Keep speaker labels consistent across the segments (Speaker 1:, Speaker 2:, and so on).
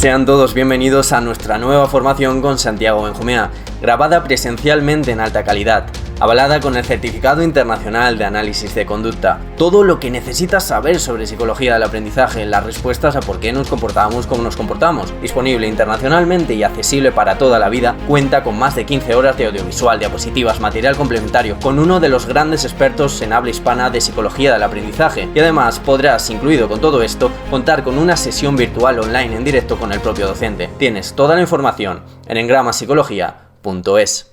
Speaker 1: Sean todos bienvenidos a nuestra nueva formación con Santiago Benjumea, grabada presencialmente en alta calidad, avalada con el Certificado Internacional de Análisis de Conducta. Todo lo que necesitas saber sobre psicología del aprendizaje, las respuestas a por qué nos comportamos como nos comportamos. Disponible internacionalmente y accesible para toda la vida, cuenta con más de 15 horas de audiovisual, diapositivas, material complementario, con uno de los grandes expertos en habla hispana de psicología del aprendizaje. Y además podrás, incluido con todo esto, contar con una sesión virtual online en directo con el propio docente. Tienes toda la información en engramapsicología.es.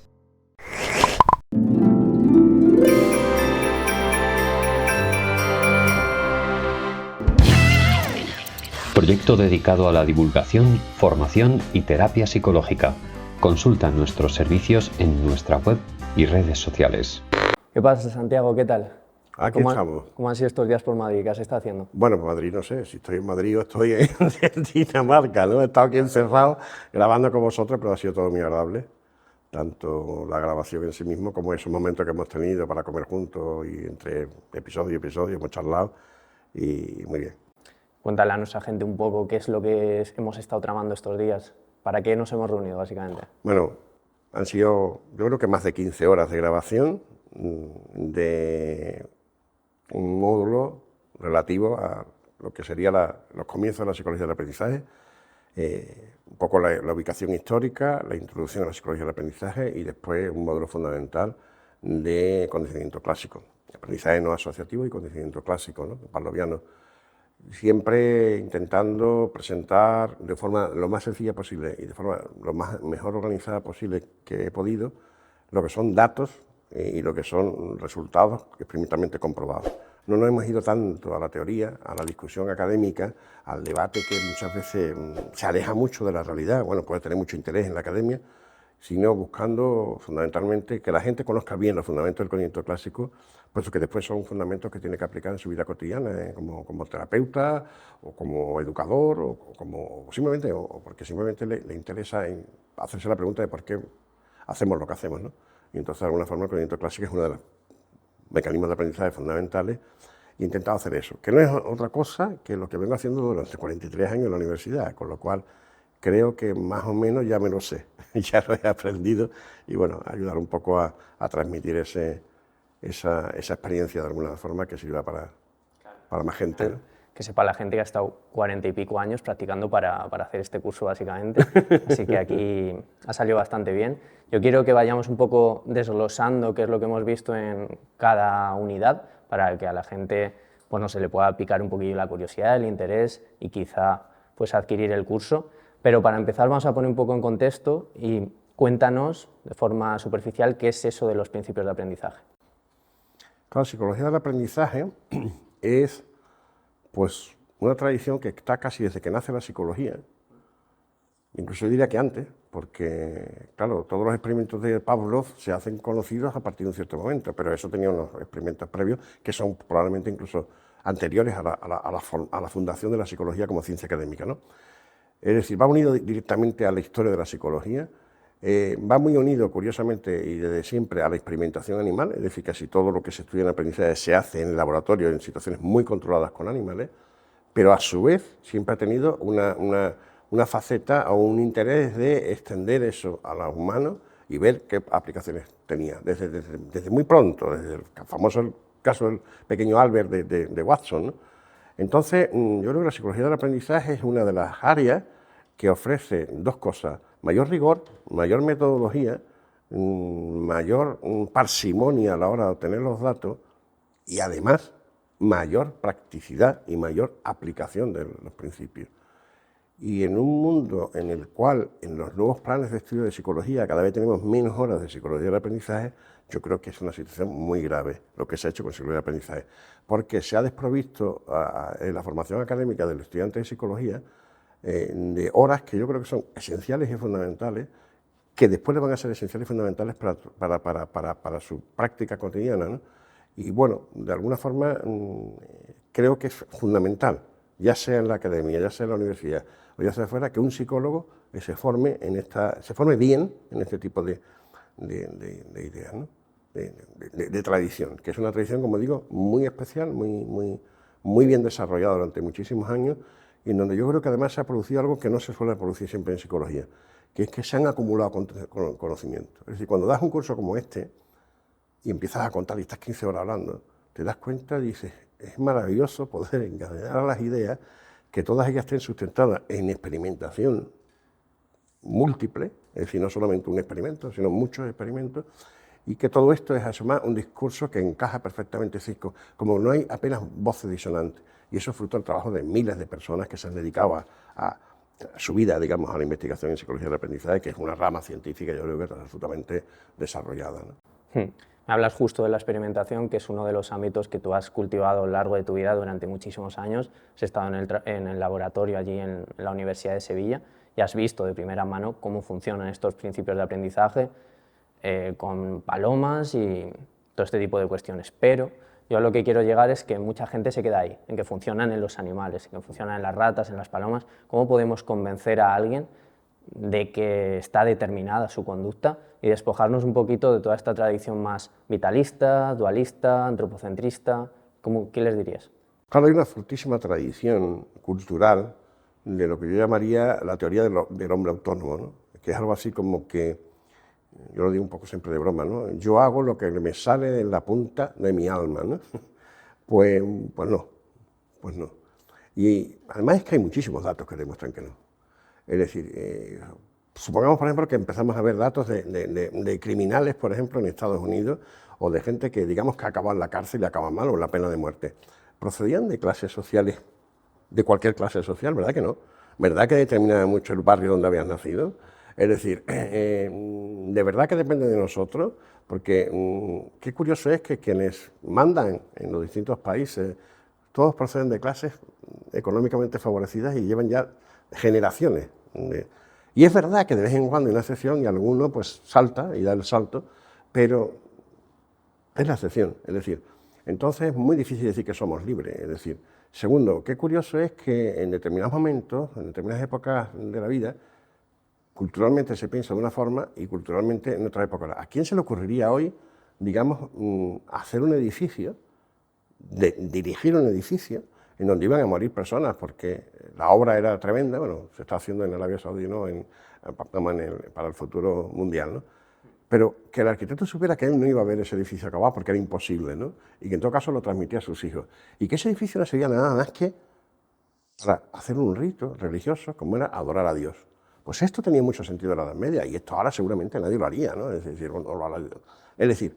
Speaker 2: Proyecto dedicado a la divulgación, formación y terapia psicológica. Consulta nuestros servicios en nuestra web y redes sociales.
Speaker 1: ¿Qué pasa, Santiago? ¿Qué tal?
Speaker 3: Aquí estamos.
Speaker 1: ¿Cómo han sido estos días por Madrid? ¿Qué has estado haciendo?
Speaker 3: Bueno, pues Madrid no sé, si estoy en Madrid o estoy en Dinamarca, ¿no? He estado aquí encerrado grabando con vosotros, pero ha sido todo muy agradable. Tanto la grabación en sí mismo como esos momentos que hemos tenido para comer juntos y entre episodio y episodio hemos charlado y muy bien.
Speaker 1: Cuéntale a nuestra gente un poco qué es lo que hemos estado tramando estos días. ¿Para qué nos hemos reunido, básicamente?
Speaker 3: Bueno, han sido, yo creo que más de 15 horas de grabación de un módulo relativo a lo que sería los comienzos de la psicología del aprendizaje, un poco la ubicación histórica, la introducción a la psicología del aprendizaje y después un módulo fundamental de condicionamiento clásico, aprendizaje no asociativo y condicionamiento clásico, ¿no? Pavloviano. Siempre intentando presentar de forma lo más sencilla posible y de forma lo mejor organizada posible que he podido lo que son datos y lo que son resultados experimentalmente comprobados. No nos hemos ido tanto a la teoría, a la discusión académica, al debate que muchas veces se aleja mucho de la realidad, bueno, puede tener mucho interés en la academia, sino buscando fundamentalmente que la gente conozca bien los fundamentos del conocimiento clásico, puesto que después son fundamentos que tiene que aplicar en su vida cotidiana, como terapeuta, o como educador, o simplemente, o porque simplemente le interesa hacerse la pregunta de por qué hacemos lo que hacemos, ¿no? Y entonces, de alguna forma, el conocimiento clásico es uno de los mecanismos de aprendizaje fundamentales. He intentado hacer eso, que no es otra cosa que lo que vengo haciendo durante 43 años en la universidad, con lo cual creo que más o menos ya me lo sé, ya lo he aprendido y bueno, ayudar un poco a transmitir esa experiencia de alguna forma que sirva para más gente, ¿no?
Speaker 1: Que sepa la gente que ha estado 40 y pico años practicando para hacer este curso, básicamente. Así que aquí ha salido bastante bien. Yo quiero que vayamos un poco desglosando qué es lo que hemos visto en cada unidad, para que a la gente pues, no se le pueda picar un poquillo la curiosidad, el interés y quizá pues, adquirir el curso. Pero para empezar vamos a poner un poco en contexto y cuéntanos de forma superficial qué es eso de los principios de aprendizaje.
Speaker 3: La psicología del aprendizaje es pues una tradición que está casi desde que nace la psicología, incluso yo diría que antes, porque claro, todos los experimentos de Pavlov se hacen conocidos a partir de un cierto momento, pero eso tenía unos experimentos previos que son probablemente incluso anteriores a la fundación de la psicología como ciencia académica, ¿no? Es decir, va unido directamente a la historia de la psicología, va muy unido, curiosamente, y desde siempre a la experimentación animal, es decir, casi todo lo que se estudia en aprendizaje se hace en el laboratorio en situaciones muy controladas con animales, pero a su vez siempre ha tenido una faceta o un interés de extender eso a los humanos y ver qué aplicaciones tenía, desde muy pronto, desde el famoso caso del pequeño Albert de Watson, ¿no? Entonces, yo creo que la psicología del aprendizaje es una de las áreas que ofrece dos cosas: mayor rigor, mayor metodología, mayor parsimonia a la hora de obtener los datos y además mayor practicidad y mayor aplicación de los principios. Y en un mundo en el cual en los nuevos planes de estudio de psicología cada vez tenemos menos horas de psicología del aprendizaje, yo creo que es una situación muy grave lo que se ha hecho con psicología del aprendizaje, porque se ha desprovisto en la formación académica del estudiante de psicología de horas que yo creo que son esenciales y fundamentales, que después le van a ser esenciales y fundamentales para su práctica cotidiana, ¿no? Y bueno, de alguna forma creo que es fundamental, ya sea en la academia, ya sea en la universidad o ya sea fuera, que un psicólogo se forme bien en este tipo de ideas, ¿no? de tradición, que es una tradición, como digo, muy especial, muy bien desarrollada durante muchísimos años, y en donde yo creo que además se ha producido algo que no se suele producir siempre en psicología, que es que se han acumulado conocimientos. Es decir, cuando das un curso como este y empiezas a contar y estás 15 horas hablando, te das cuenta y dices, es maravilloso poder encadenar a las ideas, que todas ellas estén sustentadas en experimentación múltiple, es decir, no solamente un experimento, sino muchos experimentos, y que todo esto es además un discurso que encaja perfectamente, como no hay apenas voces disonantes, y eso es fruto del trabajo de miles de personas que se han dedicado a su vida, digamos, a la investigación en psicología del aprendizaje, que es una rama científica, yo creo que está absolutamente desarrollada, ¿no?
Speaker 4: Hablas justo de la experimentación, que es uno de los ámbitos que tú has cultivado a lo largo de tu vida durante muchísimos años. Has estado en el laboratorio allí en la Universidad de Sevilla y has visto de primera mano cómo funcionan estos principios de aprendizaje con palomas y todo este tipo de cuestiones. Pero yo a lo que quiero llegar es que mucha gente se queda ahí, en que funcionan en los animales, en que funcionan en las ratas, en las palomas. ¿Cómo podemos convencer a alguien de que está determinada su conducta y despojarnos un poquito de toda esta tradición más vitalista, dualista, antropocentrista? ¿Qué les dirías?
Speaker 3: Claro, hay una fortísima tradición cultural de lo que yo llamaría la teoría del hombre autónomo, ¿no? Que es algo así como que, yo lo digo un poco siempre de broma, ¿no? Yo hago lo que me sale en la punta de mi alma, ¿no? Pues no. Y además es que hay muchísimos datos que demuestran que no. Es decir, supongamos, por ejemplo, que empezamos a ver datos de criminales, por ejemplo, en Estados Unidos, o de gente que, digamos, que acaba en la cárcel y acaba mal, o en la pena de muerte. Procedían de clases sociales, de cualquier clase social, ¿verdad que no? ¿Verdad que determinaba mucho el barrio donde habías nacido? Es decir, de verdad que depende de nosotros, porque qué curioso es que quienes mandan en los distintos países, todos proceden de clases económicamente favorecidas y llevan ya generaciones. Y es verdad que de vez en cuando hay una excepción y alguno pues salta y da el salto, pero es la excepción. Es decir, entonces es muy difícil decir que somos libres. Es decir, segundo, qué curioso es que en determinados momentos, en determinadas épocas de la vida, culturalmente se piensa de una forma y culturalmente en otra época. ¿A quién se le ocurriría hoy, digamos, hacer un edificio, dirigir un edificio en donde iban a morir personas porque la obra era tremenda? Bueno, se está haciendo en Arabia Saudí, ¿no? Para el futuro mundial, ¿no? Pero que el arquitecto supiera que él no iba a ver ese edificio acabado porque era imposible, ¿no? Y que en todo caso lo transmitía a sus hijos. Y que ese edificio no sería nada más que para hacer un rito religioso como era adorar a Dios. Pues esto tenía mucho sentido en la Edad Media y esto ahora seguramente nadie lo haría, ¿no? Es decir,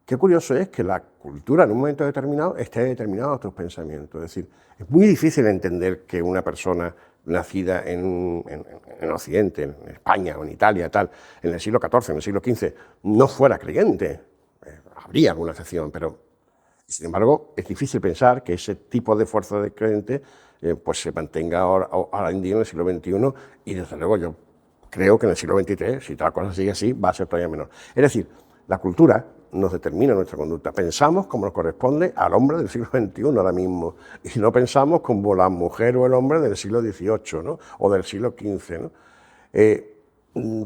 Speaker 3: qué curioso es que la cultura en un momento determinado esté determinada a otros pensamientos. Es decir, es muy difícil entender que una persona nacida en Occidente, en España o en Italia, tal, en el siglo XIV, en el siglo XV, no fuera creyente. Habría alguna excepción, pero sin embargo es difícil pensar que ese tipo de fuerza de creyente pues se mantenga ahora en día en el siglo XXI y desde luego yo creo que en el siglo XXIII, si tal cosa sigue así, va a ser todavía menor. Es decir, la cultura nos determina nuestra conducta. Pensamos como nos corresponde al hombre del siglo XXI ahora mismo, y no pensamos como la mujer o el hombre del siglo XVIII, ¿no? O del siglo XV, ¿no?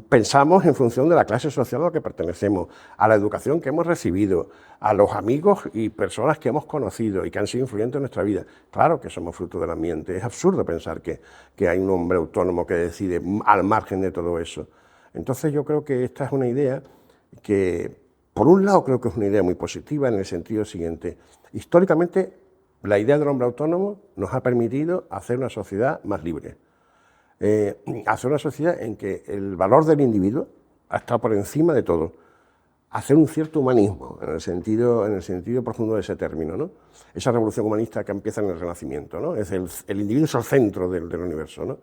Speaker 3: Pensamos en función de la clase social a la que pertenecemos, a la educación que hemos recibido, a los amigos y personas que hemos conocido y que han sido influyentes en nuestra vida. Claro que somos fruto del ambiente. Es absurdo pensar que hay un hombre autónomo que decide al margen de todo eso. Entonces yo creo que esta es una idea que, por un lado, creo que es una idea muy positiva en el sentido siguiente. Históricamente, la idea del hombre autónomo nos ha permitido hacer una sociedad más libre. Hacer una sociedad en que el valor del individuo ha estado por encima de todo. Hacer un cierto humanismo, en el sentido profundo de ese término, ¿no? Esa revolución humanista que empieza en el Renacimiento, ¿no? Es el individuo es el centro del universo, ¿no?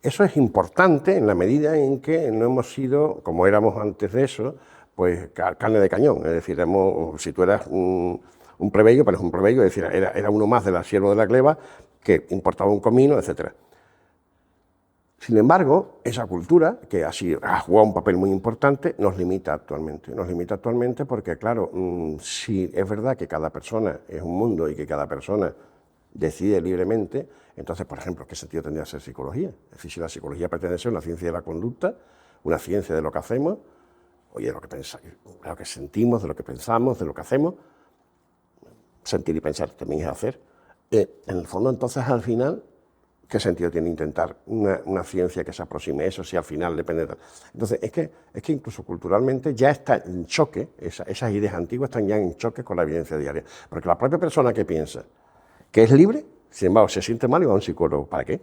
Speaker 3: Eso es importante en la medida en que no hemos sido, como éramos antes de eso, pues carne de cañón. Es decir, si tú eras un plebeyo, pero es un plebeyo, es decir, era uno más del siervo de la gleba que importaba un comino, etcétera. Sin embargo, esa cultura, que ha jugado un papel muy importante, nos limita actualmente. Nos limita actualmente porque, claro, si es verdad que cada persona es un mundo y que cada persona decide libremente, entonces, por ejemplo, ¿qué sentido tendría ser psicología? Es decir, si la psicología pretende ser una ciencia de la conducta, una ciencia de lo que hacemos, oye, de lo que sentimos, de lo que pensamos, de lo que hacemos, sentir y pensar también es hacer. En el fondo, entonces, al final, ¿qué sentido tiene intentar una ciencia que se aproxime a eso si al final depende de... Entonces, es que incluso culturalmente ya está en choque, esas ideas antiguas están ya en choque con la evidencia diaria. Porque la propia persona que piensa que es libre, sin embargo, se siente mal y va a un psicólogo. ¿Para qué?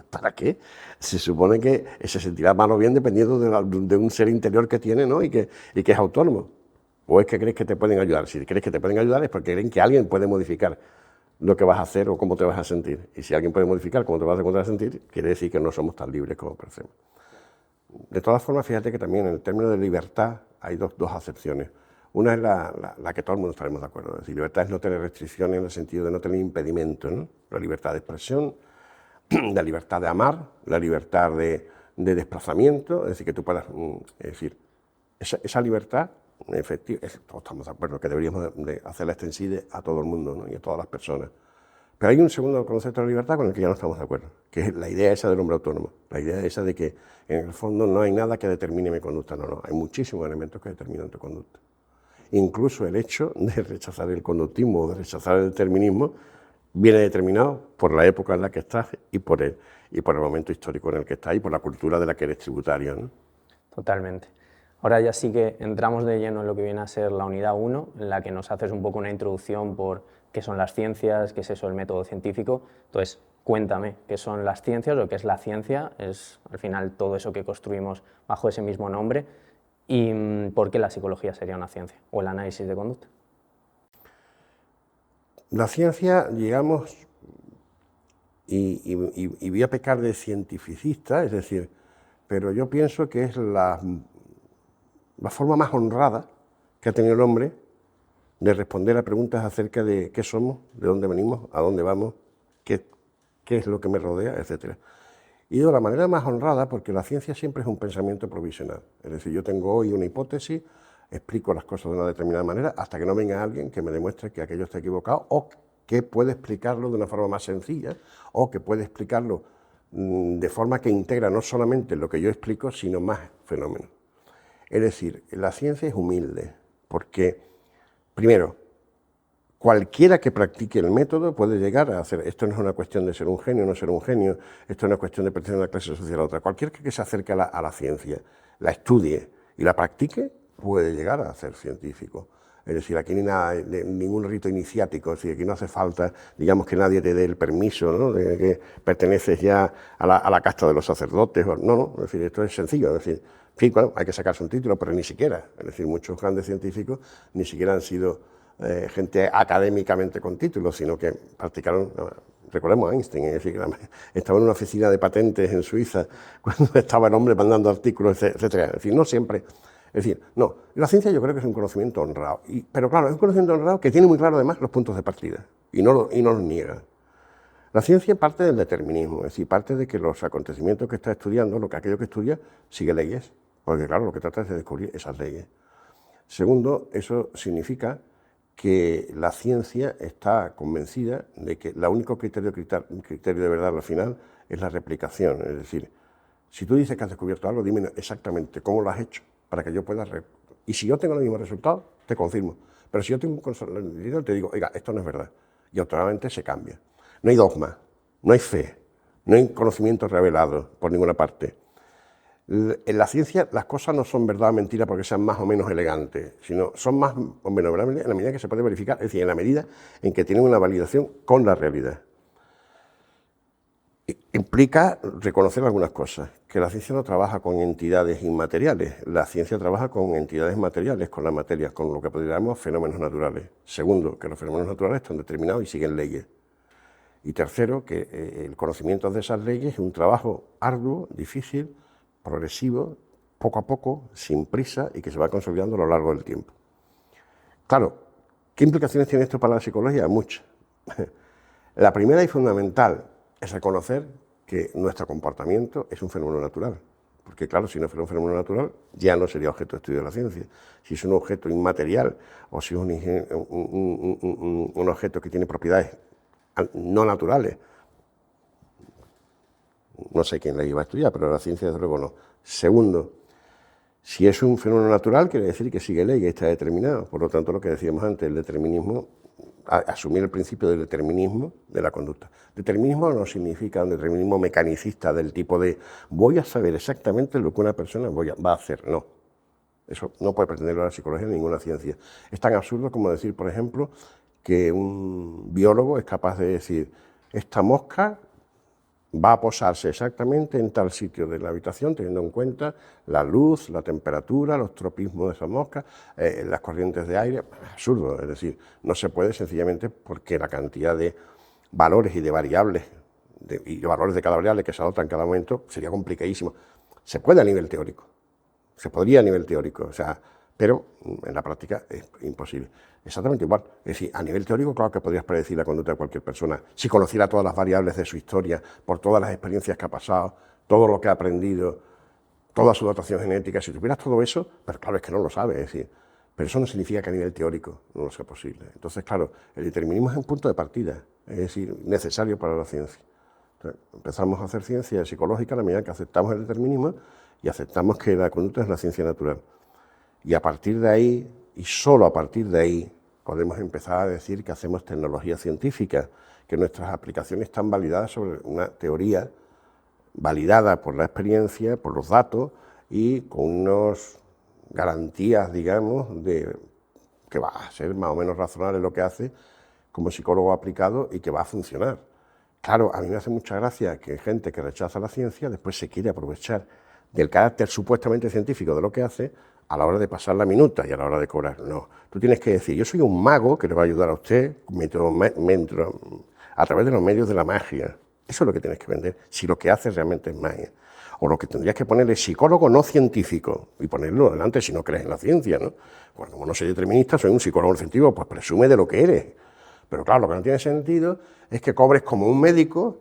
Speaker 3: ¿Para qué? Se supone que se sentirá mal o bien dependiendo de un ser interior que tiene, ¿no? y que es autónomo. ¿O es que crees que te pueden ayudar? Si crees que te pueden ayudar es porque creen que alguien puede modificar lo que vas a hacer o cómo te vas a sentir. Y si alguien puede modificar cómo te vas a sentir, quiere decir que no somos tan libres como parecemos. De todas formas, fíjate que también en el término de libertad hay dos acepciones. Una es la que todo el mundo estaremos de acuerdo. Es decir, libertad es no tener restricciones en el sentido de no tener impedimentos, ¿no? La libertad de expresión, la libertad de amar, la libertad de desplazamiento, es decir, que tú puedas... Es decir, esa libertad, efectivamente, todos estamos de acuerdo que deberíamos de hacerla extensible a todo el mundo, ¿no? Y a todas las personas. Pero hay un segundo concepto de libertad con el que ya no estamos de acuerdo, que es la idea esa del hombre autónomo, la idea esa de que en el fondo no hay nada que determine mi conducta, no, hay muchísimos elementos que determinan tu conducta. Incluso el hecho de rechazar el conductismo o de rechazar el determinismo viene determinado por la época en la que estás y por el momento histórico en el que estás y por la cultura de la que eres tributario, ¿no?
Speaker 4: Totalmente. Ahora ya sí que entramos de lleno en lo que viene a ser la unidad 1, en la que nos haces un poco una introducción por qué son las ciencias, qué es eso el método científico. Entonces, cuéntame, ¿qué son las ciencias o qué es la ciencia? Es al final todo eso que construimos bajo ese mismo nombre. ¿Y por qué la psicología sería una ciencia o el análisis de conducta?
Speaker 3: La ciencia, digamos, y voy a pecar de cientificista, es decir, pero yo pienso que es la forma más honrada que ha tenido el hombre de responder a preguntas acerca de qué somos, de dónde venimos, a dónde vamos, qué es lo que me rodea, etc. Y de la manera más honrada porque la ciencia siempre es un pensamiento provisional. Es decir, yo tengo hoy una hipótesis, explico las cosas de una determinada manera hasta que no venga alguien que me demuestre que aquello está equivocado o que puede explicarlo de una forma más sencilla o que puede explicarlo de forma que integra no solamente lo que yo explico, sino más fenómenos. Es decir, la ciencia es humilde porque, primero, cualquiera que practique el método puede llegar a hacer, esto no es una cuestión de ser un genio o no ser un genio, esto es una cuestión de pertenecer a una clase social a otra, cualquiera que se acerque a la ciencia, la estudie y la practique, puede llegar a ser científico. Es decir, aquí ni nada, ningún rito iniciático, es decir, aquí no hace falta, digamos, que nadie te dé el permiso, ¿no?, de que perteneces ya a la casta de los sacerdotes, no, es decir, esto es sencillo, es decir, sí, bueno, hay que sacarse un título, pero ni siquiera, es decir, muchos grandes científicos ni siquiera han sido gente académicamente con títulos, sino que practicaron, recordemos a Einstein, es decir, estaba en una oficina de patentes en Suiza cuando estaba el hombre mandando artículos, etcétera, es decir, no siempre... Es decir, no, la ciencia yo creo que es un conocimiento honrado, pero claro, es un conocimiento honrado que tiene muy claro además los puntos de partida y no los niega. La ciencia parte del determinismo, es decir, parte de que los acontecimientos que está estudiando, aquello que estudia, sigue leyes, porque claro, lo que trata es de descubrir esas leyes. Segundo, eso significa que la ciencia está convencida de que el único criterio de verdad al final es la replicación, es decir, si tú dices que has descubierto algo, dime exactamente cómo lo has hecho, para que yo pueda... Y si yo tengo el mismo resultado, te confirmo. Pero si yo tengo un consolidado, te digo, oiga, esto no es verdad. Y automáticamente se cambia. No hay dogma, no hay fe, no hay conocimiento revelado por ninguna parte. En la ciencia las cosas no son verdad o mentira porque sean más o menos elegantes, sino son más o menos verdad en la medida que se puede verificar, es decir, en la medida en que tienen una validación con la realidad. Implica reconocer algunas cosas, que la ciencia no trabaja con entidades inmateriales, la ciencia trabaja con entidades materiales, con la materia, con lo que podríamos fenómenos naturales. Segundo, que los fenómenos naturales están determinados y siguen leyes. Y tercero, que el conocimiento de esas leyes es un trabajo arduo, difícil, progresivo, poco a poco, sin prisa y que se va consolidando a lo largo del tiempo. Claro, ¿qué implicaciones tiene esto para la psicología? Muchas. La primera y fundamental es reconocer que nuestro comportamiento es un fenómeno natural. Porque claro, si no fuera un fenómeno natural, ya no sería objeto de estudio de la ciencia. Si es un objeto inmaterial o si es un objeto que tiene propiedades no naturales, no sé quién la iba a estudiar, pero la ciencia desde luego no. Segundo, si es un fenómeno natural, quiere decir que sigue ley, que está determinado. Por lo tanto, lo que decíamos antes, el determinismo asumir el principio del determinismo de la conducta. Determinismo no significa un determinismo mecanicista del tipo de voy a saber exactamente lo que una persona va a hacer, no. Eso no puede pretenderlo la psicología ni ninguna ciencia. Es tan absurdo como decir, por ejemplo, que un biólogo es capaz de decir esta mosca va a posarse exactamente en tal sitio de la habitación, teniendo en cuenta la luz, la temperatura, los tropismos de esa mosca, las corrientes de aire. Es absurdo, es decir, no se puede sencillamente porque la cantidad de valores y de variables, y de valores de cada variable que se adoptan en cada momento, sería complicadísimo. Se puede a nivel teórico, se podría a nivel teórico, o sea, pero en la práctica es imposible. Exactamente igual. Es decir, a nivel teórico, claro que podrías predecir la conducta de cualquier persona, si conociera todas las variables de su historia, por todas las experiencias que ha pasado, todo lo que ha aprendido, toda su dotación genética, si tuvieras todo eso, pero claro, es que no lo sabes, es decir, pero eso no significa que a nivel teórico no lo sea posible. Entonces, claro, el determinismo es un punto de partida, es decir, necesario para la ciencia. Entonces, empezamos a hacer ciencia psicológica a la medida que aceptamos el determinismo y aceptamos que la conducta es la ciencia natural. Y a partir de ahí, y solo a partir de ahí, podemos empezar a decir que hacemos tecnología científica, que nuestras aplicaciones están validadas sobre una teoría validada por la experiencia, por los datos y con unas garantías, digamos, de que va a ser más o menos razonable lo que hace como psicólogo aplicado y que va a funcionar. Claro, a mí me hace mucha gracia que gente que rechaza la ciencia después se quiere aprovechar del carácter supuestamente científico de lo que hace a la hora de pasar la minuta y a la hora de cobrar. No, tú tienes que decir, yo soy un mago que le va a ayudar a usted a través de los medios de la magia. Eso es lo que tienes que vender, si lo que haces realmente es magia. O lo que tendrías que poner es psicólogo no científico, y ponerlo adelante si no crees en la ciencia, ¿no? Bueno, como no soy determinista, soy un psicólogo no científico, pues presume de lo que eres. Pero claro, lo que no tiene sentido es que cobres como un médico,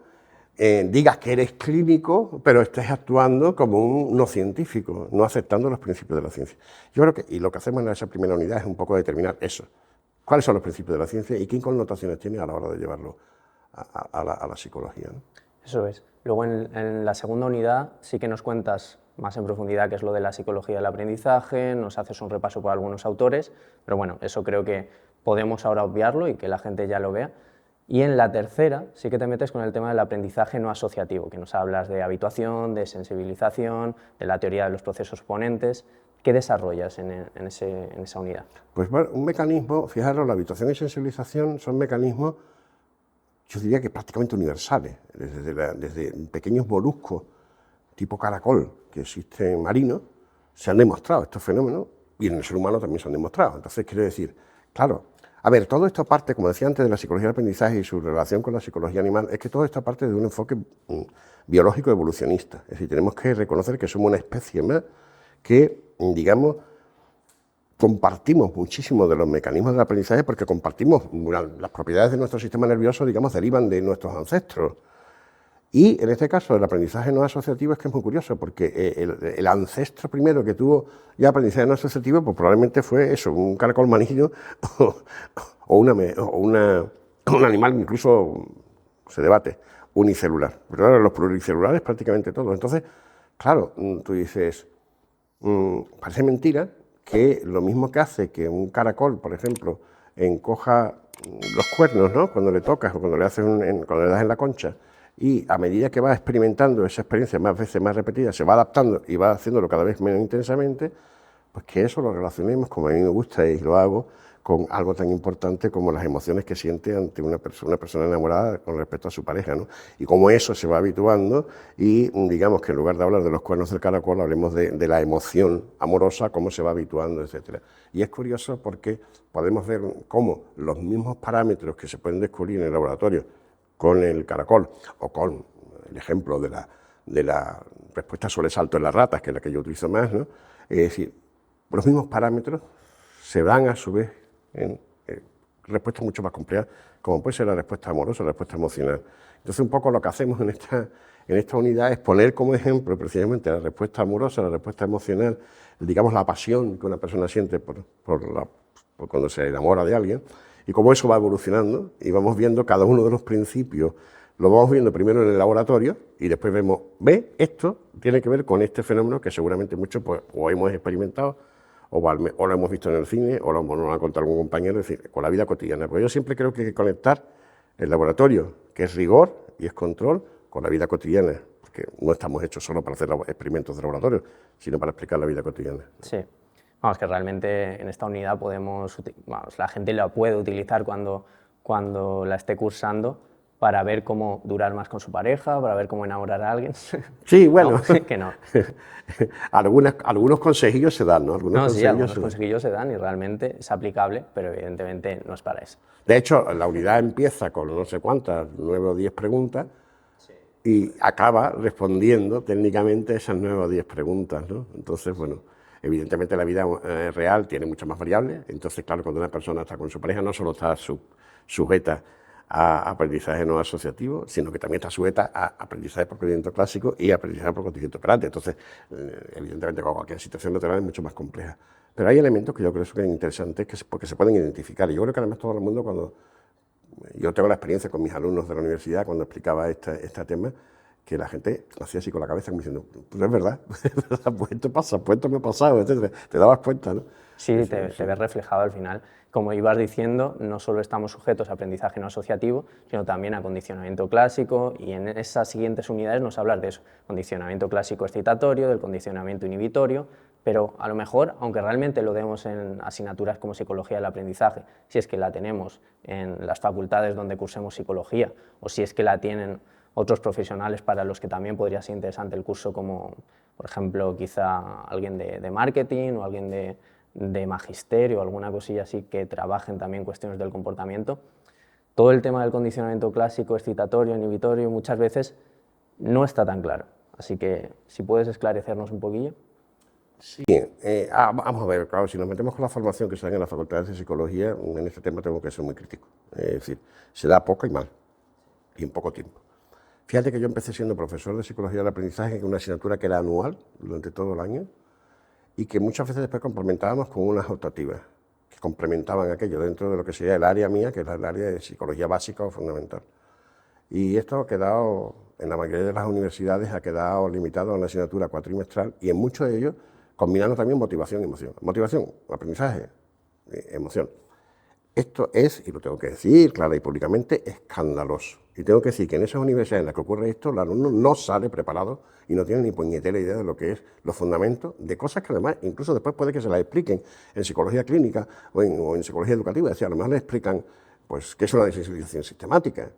Speaker 3: digas que eres clínico, pero estés actuando como un no científico, no aceptando los principios de la ciencia. Yo creo que, y lo que hacemos en esa primera unidad es un poco determinar eso. ¿Cuáles son los principios de la ciencia y qué connotaciones tiene a la hora de llevarlo a la psicología, ¿no?
Speaker 4: Eso es. Luego en la segunda unidad sí que nos cuentas más en profundidad qué es lo de la psicología del aprendizaje, nos haces un repaso por algunos autores, pero bueno, eso creo que podemos ahora obviarlo y que la gente ya lo vea. Y en la tercera sí que te metes con el tema del aprendizaje no asociativo, que nos hablas de habituación, de sensibilización, de la teoría de los procesos ponentes. ¿Qué desarrollas en esa unidad?
Speaker 3: Pues bueno, un mecanismo, fijaros, la habituación y sensibilización son mecanismos, yo diría que prácticamente universales, desde pequeños moluscos tipo caracol que existen marinos, se han demostrado estos fenómenos y en el ser humano también se han demostrado. Entonces, quiero decir, claro, a ver, todo esto parte, como decía antes, de la psicología del aprendizaje y su relación con la psicología animal, es que todo esto parte de un enfoque biológico evolucionista. Es decir, tenemos que reconocer que somos una especie más que, digamos, compartimos muchísimo de los mecanismos del aprendizaje porque compartimos las propiedades de nuestro sistema nervioso, digamos, derivan de nuestros ancestros. Y en este caso el aprendizaje no asociativo es que es muy curioso porque el ancestro primero que tuvo ya aprendizaje no asociativo pues probablemente fue eso, un caracol marino o un animal incluso, se debate, unicelular. Pero ahora los pluricelulares prácticamente todos. Entonces, claro, tú dices, parece mentira que lo mismo que hace que un caracol, por ejemplo, encoja los cuernos, ¿no? Cuando le tocas o cuando le das en la concha, y a medida que va experimentando esa experiencia más veces, más repetida, se va adaptando y va haciéndolo cada vez menos intensamente, pues que eso lo relacionemos, como a mí me gusta y lo hago, con algo tan importante como las emociones que siente ante una persona enamorada con respecto a su pareja, ¿no? Y cómo eso se va habituando y digamos que en lugar de hablar de los cuernos del caracol, hablemos de la emoción amorosa, cómo se va habituando, etc. Y es curioso porque podemos ver cómo los mismos parámetros que se pueden descubrir en el laboratorio con el caracol o con el ejemplo de la respuesta sobresalto en las ratas, que es la que yo utilizo más, ¿no? Es decir, los mismos parámetros se dan a su vez en respuestas mucho más complejas, como puede ser la respuesta amorosa, la respuesta emocional. Entonces, un poco lo que hacemos en esta unidad es poner como ejemplo precisamente la respuesta amorosa, la respuesta emocional, digamos la pasión que una persona siente por cuando se enamora de alguien, y cómo eso va evolucionando, y vamos viendo cada uno de los principios, lo vamos viendo primero en el laboratorio, y después vemos, esto tiene que ver con este fenómeno que seguramente muchos pues, o hemos experimentado, o lo hemos visto en el cine, o nos lo ha contado algún compañero, es decir, con la vida cotidiana. Porque yo siempre creo que hay que conectar el laboratorio, que es rigor y es control, con la vida cotidiana, porque no estamos hechos solo para hacer experimentos de laboratorio, sino para explicar la vida cotidiana.
Speaker 4: Sí. Vamos, que realmente en esta unidad la gente la puede utilizar cuando la esté cursando para ver cómo durar más con su pareja, para ver cómo enamorar a alguien.
Speaker 3: Sí, bueno,
Speaker 4: no, que no.
Speaker 3: algunos consejillos se dan, ¿no?
Speaker 4: Algunos consejillos se dan y realmente es aplicable, pero evidentemente no es para eso.
Speaker 3: De hecho, la unidad empieza con no sé cuántas, 9 o 10 preguntas, sí, y acaba respondiendo técnicamente esas 9 o 10 preguntas, ¿no? Entonces, bueno, evidentemente la vida real tiene muchas más variables, entonces, claro, cuando una persona está con su pareja no solo está sujeta a aprendizaje no asociativo, sino que también está sujeta a aprendizaje por procedimiento clásico y aprendizaje por contingente operante. Entonces, evidentemente, cualquier situación lateral es mucho más compleja. Pero hay elementos que yo creo que son interesantes porque se pueden identificar. Y yo creo que además todo el mundo, cuando yo tengo la experiencia con mis alumnos de la universidad, cuando explicaba este tema, que la gente hacía así con la cabeza, como diciendo, pues es verdad, pues esto pasa, pues esto me ha pasado, etc. Te dabas cuenta, ¿no?
Speaker 4: Sí, te ves reflejado al final. Como ibas diciendo, no solo estamos sujetos a aprendizaje no asociativo, sino también a condicionamiento clásico, y en esas siguientes unidades nos hablas de eso, condicionamiento clásico excitatorio, del condicionamiento inhibitorio, pero a lo mejor, aunque realmente lo demos en asignaturas como psicología del aprendizaje, si es que la tenemos en las facultades donde cursemos psicología, o si es que la tienen otros profesionales para los que también podría ser interesante el curso, como por ejemplo quizá alguien de marketing o alguien de magisterio o alguna cosilla así que trabajen también cuestiones del comportamiento. Todo el tema del condicionamiento clásico, excitatorio, inhibitorio, muchas veces no está tan claro. Así que si puedes esclarecernos un poquillo.
Speaker 3: Sí, vamos a ver, claro, si nos metemos con la formación que se da en las facultades de psicología, en este tema tengo que ser muy crítico. Es decir, se da poco y mal, y en poco tiempo. Fíjate que yo empecé siendo profesor de psicología del aprendizaje, en una asignatura que era anual durante todo el año, y que muchas veces después complementábamos con unas optativas, que complementaban aquello dentro de lo que sería el área mía, que es el área de psicología básica o fundamental. Y esto ha quedado, en la mayoría de las universidades, ha quedado limitado a una asignatura cuatrimestral, y en muchos de ellos combinando también motivación y emoción. Motivación, aprendizaje, emoción. Esto es, y lo tengo que decir clara y públicamente, escandaloso. Y tengo que decir que en esas universidades en las que ocurre esto, el alumno no sale preparado y no tiene ni puñetera idea de lo que es los fundamentos de cosas que además incluso después puede que se las expliquen en psicología clínica o en psicología educativa. Es decir, a lo mejor le explican pues, qué es una desensibilización sistemática,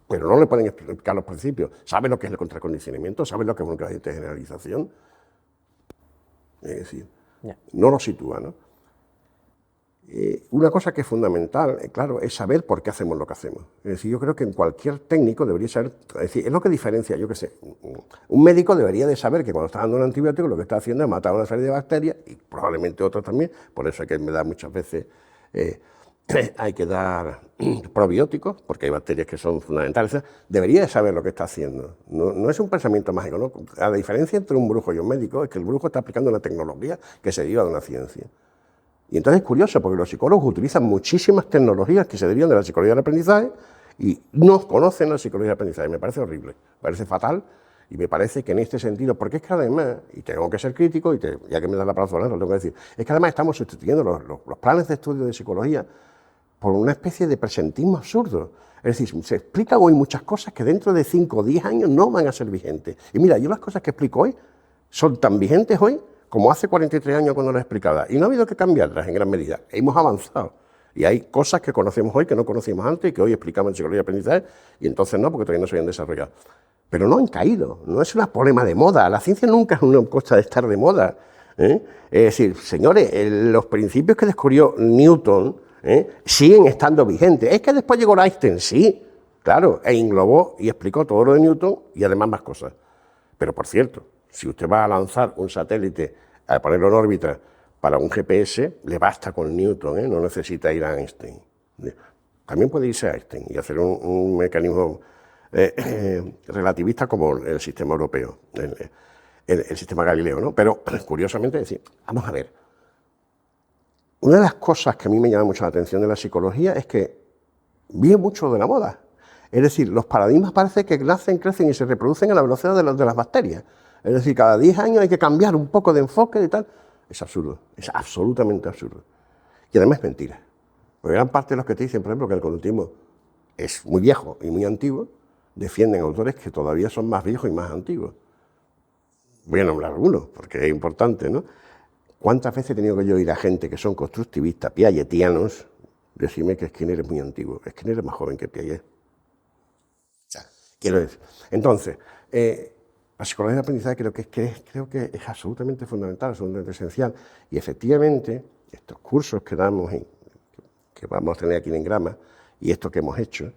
Speaker 3: pero no le pueden explicar los principios. ¿Sabe lo que es el contracondicionamiento? ¿Sabe lo que es una creencia de generalización? Es decir, no lo sitúa, ¿no? Una cosa que es fundamental, claro, es saber por qué hacemos lo que hacemos. Es decir, yo creo que en cualquier técnico debería saber, es decir, es lo que diferencia, yo qué sé, un médico debería de saber que cuando está dando un antibiótico lo que está haciendo es matar una serie de bacterias, y probablemente otras también, por eso hay que dar muchas veces, hay que dar probióticos, porque hay bacterias que son fundamentales, debería de saber lo que está haciendo. No es un pensamiento mágico, ¿no? La diferencia entre un brujo y un médico es que el brujo está aplicando una tecnología que se deriva de una ciencia. Y entonces es curioso, porque los psicólogos utilizan muchísimas tecnologías que se derivan de la psicología del aprendizaje y no conocen la psicología del aprendizaje. Me parece horrible, me parece fatal, y me parece que en este sentido, porque es que además, y tengo que ser crítico, y ya que me da la palabra, lo tengo que decir, es que además estamos sustituyendo los planes de estudio de psicología por una especie de presentismo absurdo. Es decir, se explican hoy muchas cosas que dentro de 5 o 10 años no van a ser vigentes. Y mira, yo las cosas que explico hoy son tan vigentes hoy como hace 43 años cuando las explicaba. Y no ha habido que cambiarlas en gran medida. Hemos avanzado. Y hay cosas que conocemos hoy que no conocíamos antes y que hoy explicamos en psicología de aprendizaje, y entonces no, porque todavía no se habían desarrollado. Pero no han caído, no es un problema de moda. La ciencia nunca es una cosa de estar de moda. Es decir, señores, los principios que descubrió Newton siguen estando vigentes. Es que después llegó Einstein, sí, claro, e englobó y explicó todo lo de Newton y además más cosas. Pero por cierto, si usted va a lanzar un satélite, a ponerlo en órbita para un GPS, le basta con Newton, no necesita ir a Einstein. También puede irse a Einstein y hacer un mecanismo relativista como el sistema europeo, el sistema Galileo, ¿no? Pero curiosamente decir, vamos a ver, una de las cosas que a mí me llama mucho la atención de la psicología es que vive mucho de la moda. Es decir, los paradigmas parece que nacen, crecen y se reproducen a la velocidad de las bacterias. Es decir, cada 10 años hay que cambiar un poco de enfoque y tal. es absurdo, es absolutamente absurdo. Y además es mentira. Porque gran parte de los que te dicen, por ejemplo, que el conductismo es muy viejo y muy antiguo, defienden autores que todavía son más viejos y más antiguos. Voy a nombrar algunos, porque es importante, ¿no? ¿Cuántas veces he tenido que yo oír a gente que son constructivistas, piagetianos, decirme que Skinner es muy antiguo? Skinner es más joven que Piaget. O sea, quiero decir. Entonces, la psicología del aprendizaje creo que es absolutamente fundamental, absolutamente esencial. Y efectivamente, estos cursos que damos, que vamos a tener aquí en Grama, y esto que hemos hecho,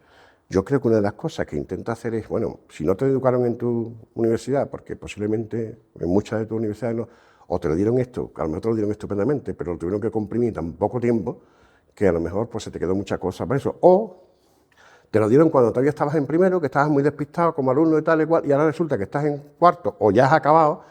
Speaker 3: yo creo que una de las cosas que intenta hacer es, bueno, si no te educaron en tu universidad, porque posiblemente en muchas de tus universidades no, o te lo dieron esto, a lo mejor te lo dieron estupendamente, pero lo tuvieron que comprimir tan poco tiempo que a lo mejor pues se te quedó mucha cosa para eso. O te lo dieron cuando todavía estabas en primero, que estabas muy despistado como alumno y tal y cual, y ahora resulta que estás en cuarto o ya has acabado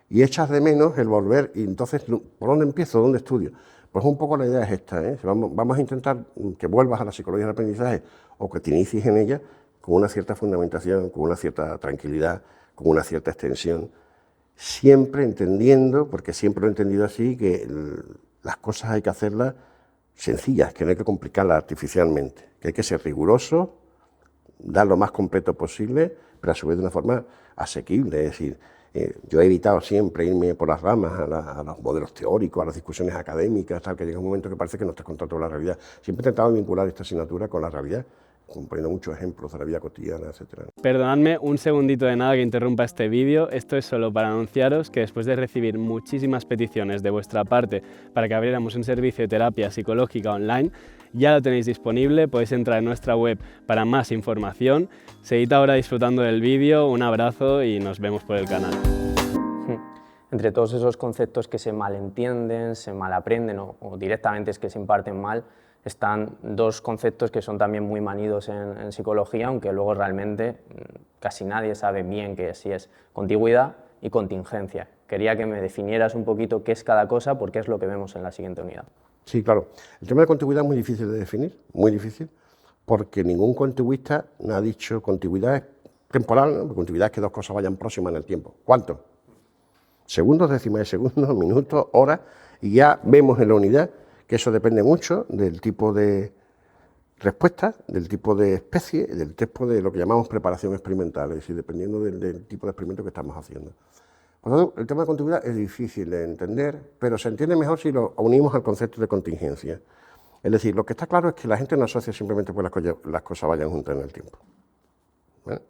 Speaker 3: y echas de menos el volver, y entonces, ¿por dónde empiezo? ¿Dónde estudio? Pues un poco la idea es esta, ¿eh? Vamos a intentar que vuelvas a la psicología del aprendizaje o que te inicies en ella con una cierta fundamentación, con una cierta tranquilidad, con una cierta extensión, siempre entendiendo, porque siempre lo he entendido así, que las cosas hay que hacerlas sencillas, que no hay que complicarlas artificialmente, que hay que ser riguroso, dar lo más completo posible, pero a su vez de una forma asequible. Es decir, yo he evitado siempre irme por las ramas a los modelos teóricos, a las discusiones académicas, tal, que llega un momento que parece que no estás contando la realidad. Siempre he intentado vincular esta asignatura con la realidad, poniendo muchos ejemplos de la vida cotidiana, etc.
Speaker 5: Perdonadme un segundito de nada que interrumpa este vídeo. Esto es solo para anunciaros que después de recibir muchísimas peticiones de vuestra parte para que abriéramos un servicio de terapia psicológica online, ya lo tenéis disponible, podéis entrar en nuestra web para más información. Seguid ahora disfrutando del vídeo, un abrazo y nos vemos por el canal.
Speaker 4: Entre todos esos conceptos que se malentienden, se malaprenden o directamente es que se imparten mal, están dos conceptos que son también muy manidos en psicología, aunque luego realmente casi nadie sabe bien qué es, si es contigüidad y contingencia. Quería que me definieras un poquito qué es cada cosa, porque es lo que vemos en la siguiente unidad.
Speaker 3: Sí, claro. El tema de contigüidad es muy difícil de definir, muy difícil, porque ningún contigüista ha dicho contigüidad es temporal, ¿no? Contigüidad es que dos cosas vayan próximas en el tiempo. ¿Cuánto? Segundos, décimas de segundos, minutos, horas, y ya vemos en la unidad que eso depende mucho del tipo de respuesta, del tipo de especie, del tipo de lo que llamamos preparación experimental, es decir, dependiendo del tipo de experimento que estamos haciendo. Por lo tanto, el tema de contigüidad es difícil de entender, pero se entiende mejor si lo unimos al concepto de contingencia. Es decir, lo que está claro es que la gente no asocia simplemente porque las cosas vayan juntas en el tiempo, ¿vale?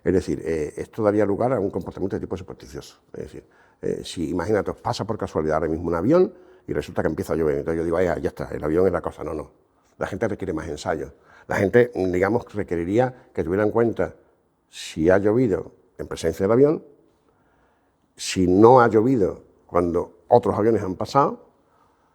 Speaker 3: Es decir, esto daría lugar a un comportamiento de tipo supersticioso. Es decir, si imagínate, os pasa por casualidad ahora mismo un avión y resulta que empieza a llover, entonces yo digo, ya está, el avión es la cosa. No, no. La gente requiere más ensayos. La gente, digamos, requeriría que tuviera en cuenta si ha llovido en presencia del avión, si no ha llovido cuando otros aviones han pasado,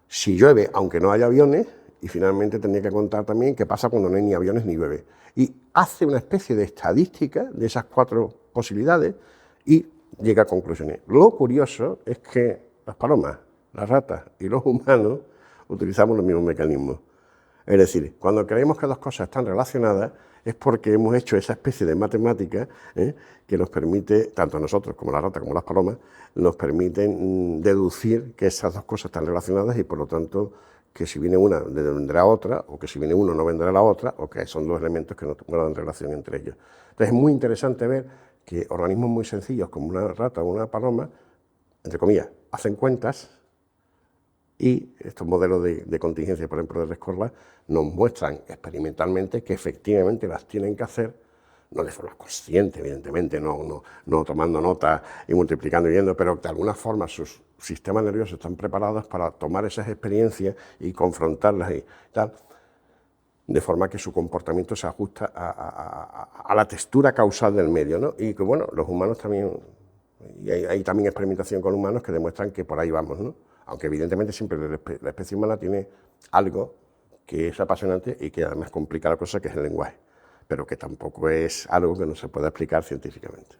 Speaker 3: si llueve aunque no haya aviones, y finalmente tendría que contar también qué pasa cuando no hay ni aviones ni llueve. Y hace una especie de estadística de esas cuatro posibilidades y llega a conclusiones. Lo curioso es que las palomas, las ratas y los humanos utilizamos los mismos mecanismos. Es decir, cuando creemos que dos cosas están relacionadas es porque hemos hecho esa especie de matemática que nos permite, tanto a nosotros como a la rata como a las palomas, nos permiten deducir que esas dos cosas están relacionadas y por lo tanto que si viene una vendrá otra, o que si viene uno no vendrá la otra, o que son dos elementos que no guardan relación entre ellos. Entonces es muy interesante ver que organismos muy sencillos como una rata o una paloma, entre comillas, hacen cuentas y estos modelos de contingencia, por ejemplo, de Rescorla, nos muestran experimentalmente que efectivamente las tienen que hacer, no de forma consciente, evidentemente, no tomando nota y multiplicando y viendo, pero de alguna forma sus sistemas nerviosos están preparados para tomar esas experiencias y confrontarlas y tal, de forma que su comportamiento se ajusta a la textura causal del medio, ¿no? Y que, bueno, los humanos también, y hay también experimentación con humanos que demuestran que por ahí vamos, ¿no? Aunque evidentemente siempre la especie humana tiene algo que es apasionante y que además complica la cosa, que es el lenguaje, pero que tampoco es algo que no se pueda explicar científicamente.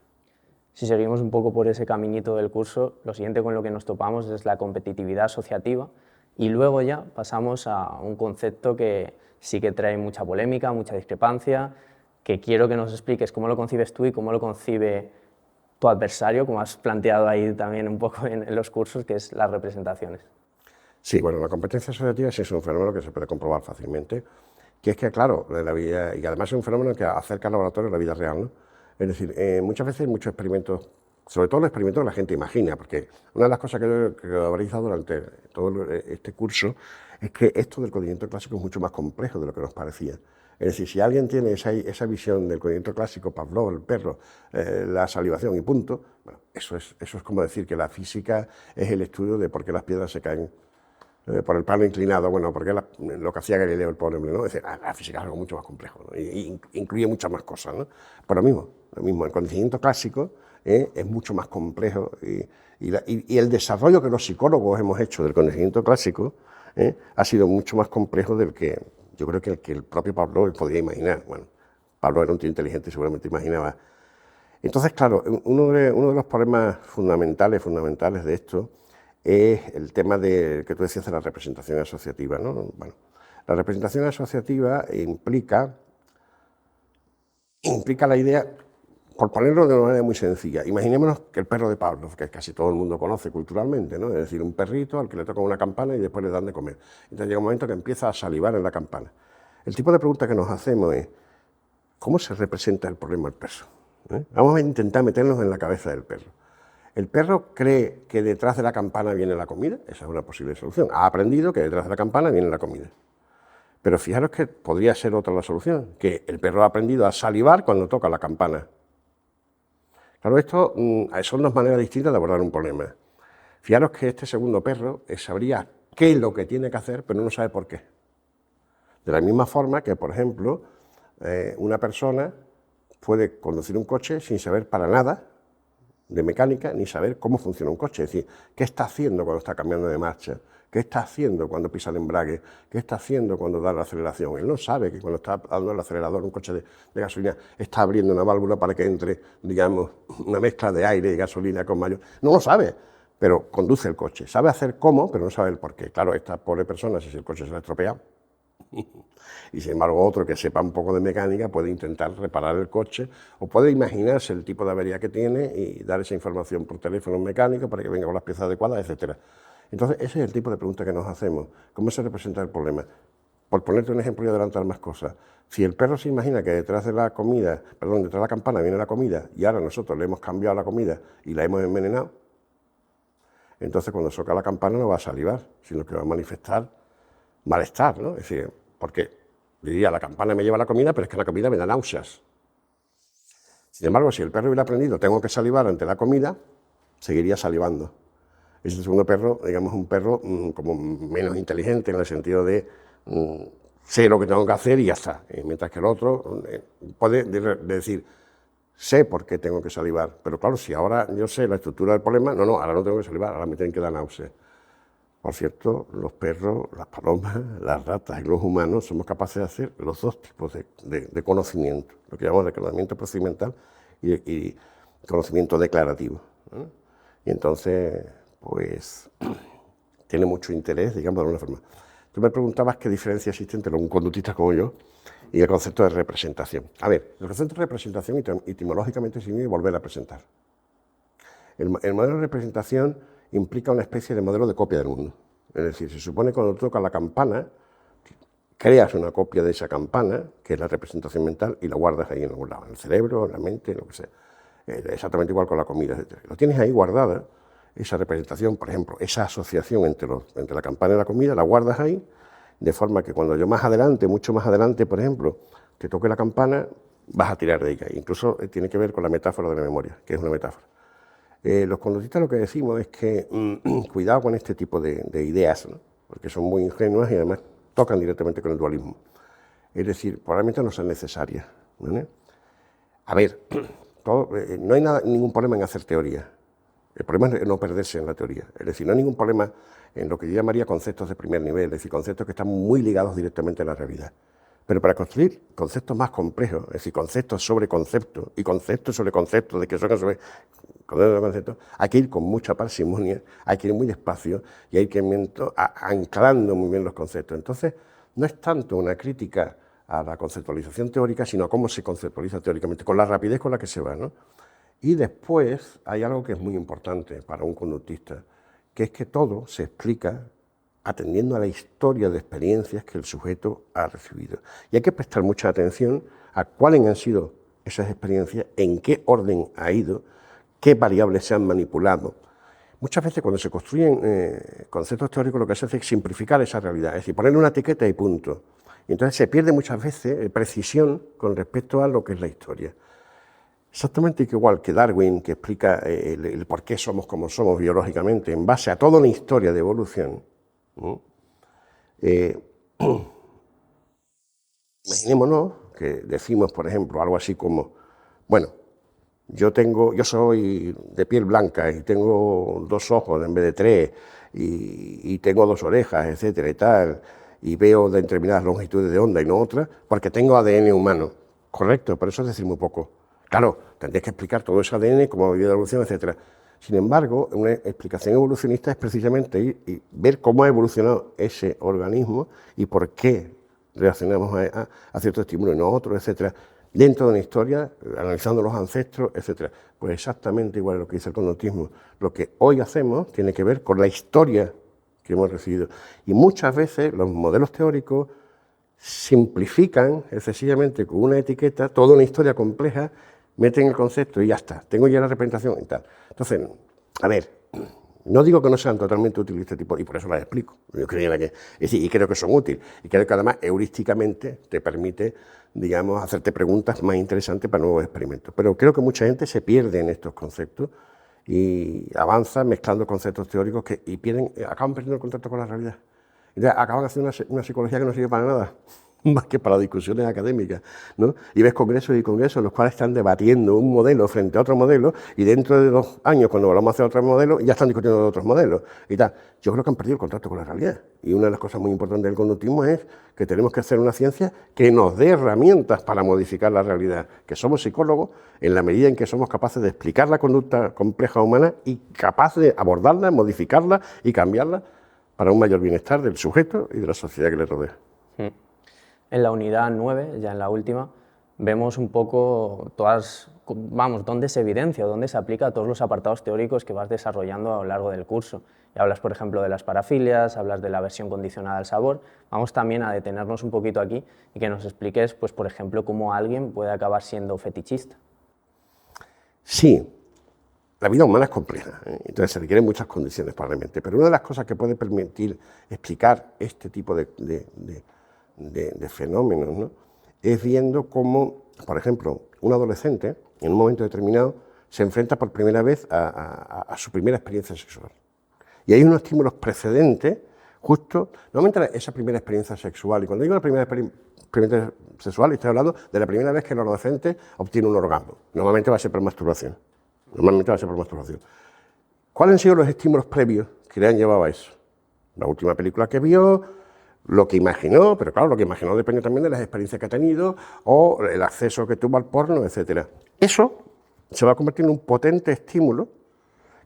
Speaker 4: Si seguimos un poco por ese caminito del curso, lo siguiente con lo que nos topamos es la competitividad asociativa y luego ya pasamos a un concepto que sí que trae mucha polémica, mucha discrepancia, que quiero que nos expliques cómo lo concibes tú y cómo lo concibe tu adversario, como has planteado ahí también un poco en los cursos, que es las representaciones.
Speaker 3: Sí, bueno, la competencia asociativa sí es un fenómeno que se puede comprobar fácilmente, que es que, claro, la vida, y además es un fenómeno que acerca al laboratorio a la vida real, ¿no? Es decir, muchas veces hay muchos experimentos, sobre todo los experimentos que la gente imagina, porque una de las cosas que habréis dado durante todo este curso es que esto del conocimiento clásico es mucho más complejo de lo que nos parecía. Es decir, si alguien tiene esa visión del conocimiento clásico, Pavlov, el perro, la salivación y punto, bueno, eso es como decir que la física es el estudio de por qué las piedras se caen por el plano inclinado, bueno, porque lo que hacía Galileo, el pobre hombre, ¿no? Es decir, la física es algo mucho más complejo, ¿no? Y incluye muchas más cosas, ¿no? Pero lo mismo, el conocimiento clásico es mucho más complejo y el desarrollo que los psicólogos hemos hecho del conocimiento clásico ha sido mucho más complejo del que yo creo que el propio Pablo podía imaginar. Bueno, Pablo era un tío inteligente y seguramente imaginaba. Entonces, claro, uno de los problemas fundamentales de esto es el tema que tú decías de la representación asociativa, ¿no? Bueno, la representación asociativa implica la idea, por ponerlo de una manera muy sencilla, imaginémonos que el perro de Pablo, que casi todo el mundo conoce culturalmente, ¿no? Es decir, un perrito al que le toca una campana y después le dan de comer. Entonces llega un momento que empieza a salivar en la campana. El tipo de pregunta que nos hacemos es, ¿cómo se representa el problema del perro? Vamos a intentar meternos en la cabeza del perro. ¿El perro cree que detrás de la campana viene la comida? Esa es una posible solución. Ha aprendido que detrás de la campana viene la comida. Pero fijaros que podría ser otra la solución, que el perro ha aprendido a salivar cuando toca la campana. Claro, esto son dos maneras distintas de abordar un problema. Fijaros que este segundo perro sabría qué es lo que tiene que hacer, pero no sabe por qué. De la misma forma que, por ejemplo, una persona puede conducir un coche sin saber para nada de mecánica ni saber cómo funciona un coche, es decir, qué está haciendo cuando está cambiando de marcha, qué está haciendo cuando pisa el embrague, qué está haciendo cuando da la aceleración. Él no sabe que cuando está dando el acelerador un coche de gasolina está abriendo una válvula para que entre, digamos, una mezcla de aire y gasolina con mayor. No lo sabe, pero conduce el coche. Sabe hacer cómo, pero no sabe el por qué. Claro, esta pobre persona, si el coche se le ha estropeado, y sin embargo otro que sepa un poco de mecánica puede intentar reparar el coche o puede imaginarse el tipo de avería que tiene y dar esa información por teléfono mecánico para que venga con las piezas adecuadas, etc. Entonces ese es el tipo de pregunta que nos hacemos. ¿Cómo se representa el problema? Por ponerte un ejemplo y adelantar más cosas, si el perro se imagina que detrás de la comida, detrás de la campana viene la comida y ahora nosotros le hemos cambiado la comida y la hemos envenenado, entonces cuando soca la campana no va a salivar, sino que va a manifestar malestar, ¿no? Es decir, porque diría, la campana me lleva la comida, pero es que la comida me da náuseas. Sin embargo, si el perro hubiera aprendido, tengo que salivar ante la comida, seguiría salivando. Ese segundo perro, digamos, un perro como menos inteligente en el sentido de sé lo que tengo que hacer y ya está. Mientras que el otro puede decir, sé por qué tengo que salivar, pero claro, si ahora yo sé la estructura del problema, ahora no tengo que salivar, ahora me tienen que dar náuseas. Por cierto, los perros, las palomas, las ratas y los humanos somos capaces de hacer los dos tipos de conocimiento, lo que llamamos de conocimiento procedimental y conocimiento declarativo, ¿no? Y entonces, pues, tiene mucho interés, digamos, de alguna forma. Tú me preguntabas qué diferencia existe entre un conductista como yo y el concepto de representación. A ver, el concepto de representación etimológicamente significa volver a presentar. El modelo de representación implica una especie de modelo de copia del mundo. Es decir, se supone que cuando tocas la campana, creas una copia de esa campana, que es la representación mental, y la guardas ahí en algún lado, en el cerebro, en la mente, lo que sea. Exactamente igual con la comida, etc. Lo tienes ahí guardada, esa representación, por ejemplo, esa asociación entre la campana y la comida, la guardas ahí, de forma que cuando yo más adelante, mucho más adelante, por ejemplo, te toque la campana, vas a tirar de ella. Incluso tiene que ver con la metáfora de la memoria, que es una metáfora. Los conductistas lo que decimos es que cuidado con este tipo de ideas, ¿no? Porque son muy ingenuas y además tocan directamente con el dualismo. Es decir, probablemente no sean necesarias, ¿vale? A ver, no hay ningún problema en hacer teoría. El problema es no perderse en la teoría. Es decir, no hay ningún problema en lo que yo llamaría conceptos de primer nivel, es decir, conceptos que están muy ligados directamente a la realidad. Pero para construir conceptos más complejos, es decir, conceptos sobre conceptos y conceptos sobre conceptos, de que son sobre conceptos, hay que ir con mucha parsimonia, hay que ir muy despacio y hay que ir anclando muy bien los conceptos. Entonces, no es tanto una crítica a la conceptualización teórica, sino a cómo se conceptualiza teóricamente, con la rapidez con la que se va, ¿no? Y después hay algo que es muy importante para un conductista, que es que todo se explica atendiendo a la historia de experiencias que el sujeto ha recibido. Y hay que prestar mucha atención a cuáles han sido esas experiencias, en qué orden ha ido, qué variables se han manipulado. Muchas veces cuando se construyen conceptos teóricos lo que se hace es simplificar esa realidad, es decir, ponerle una etiqueta y punto. Y entonces se pierde muchas veces precisión con respecto a lo que es la historia. Exactamente igual que Darwin, que explica el por qué somos como somos biológicamente, en base a toda una historia de evolución. Imaginémonos que decimos, por ejemplo, algo así como, bueno, yo soy de piel blanca y tengo 2 ojos en vez de 3 y tengo 2 orejas, etcétera y tal, y veo de determinadas longitudes de onda y no otras, porque tengo ADN humano. Correcto, pero eso es decir muy poco. Claro, tendrías que explicar todo ese ADN, cómo ha vivido la evolución, etcétera. Sin embargo, una explicación evolucionista es precisamente ir y ver cómo ha evolucionado ese organismo y por qué reaccionamos a ciertos estímulos y no a otros, etcétera, dentro de una historia, analizando los ancestros, etcétera. Pues exactamente igual a lo que dice el conductismo. Lo que hoy hacemos tiene que ver con la historia que hemos recibido. Y muchas veces los modelos teóricos simplifican excesivamente con una etiqueta toda una historia compleja, meten el concepto y ya está, tengo ya la representación y tal. Entonces, a ver, no digo que no sean totalmente útiles este tipo, y por eso las explico. Yo creo que, es decir, y creo que son útiles, y creo que además heurísticamente te permite, digamos, hacerte preguntas más interesantes para nuevos experimentos. Pero creo que mucha gente se pierde en estos conceptos y avanza mezclando conceptos teóricos y acaban perdiendo el contacto con la realidad. Entonces, acaban haciendo una psicología que no sirve para nada, más que para discusiones académicas, ¿no? Y ves congresos y congresos en los cuales están debatiendo un modelo frente a otro modelo y dentro de 2 años, cuando volvamos a hacer otro modelo, ya están discutiendo otros modelos y tal. Yo creo que han perdido el contacto con la realidad. Y una de las cosas muy importantes del conductismo es que tenemos que hacer una ciencia que nos dé herramientas para modificar la realidad, que somos psicólogos en la medida en que somos capaces de explicar la conducta compleja humana y capaces de abordarla, modificarla y cambiarla para un mayor bienestar del sujeto y de la sociedad que le rodea.
Speaker 4: En la unidad 9, ya en la última, vemos un poco dónde se evidencia, dónde se aplica a todos los apartados teóricos que vas desarrollando a lo largo del curso. Y hablas, por ejemplo, de las parafilias, hablas de la aversión condicionada al sabor. Vamos también a detenernos un poquito aquí y que nos expliques, pues, por ejemplo, cómo alguien puede acabar siendo fetichista.
Speaker 3: Sí, la vida humana es compleja, entonces se requieren muchas condiciones probablemente, pero una de las cosas que puede permitir explicar este tipo de fenómenos, ¿no?, es viendo cómo, por ejemplo, un adolescente en un momento determinado se enfrenta por primera vez a su primera experiencia sexual. Y hay unos estímulos precedentes, justo, normalmente esa primera experiencia sexual, y cuando digo la primera experiencia sexual, estoy hablando de la primera vez que el adolescente obtiene un orgasmo. Normalmente va a ser por masturbación. ¿Cuáles han sido los estímulos previos que le han llevado a eso? La última película que vio, lo que imaginó, pero claro, lo que imaginó depende también de las experiencias que ha tenido o el acceso que tuvo al porno, etc. Eso se va a convertir en un potente estímulo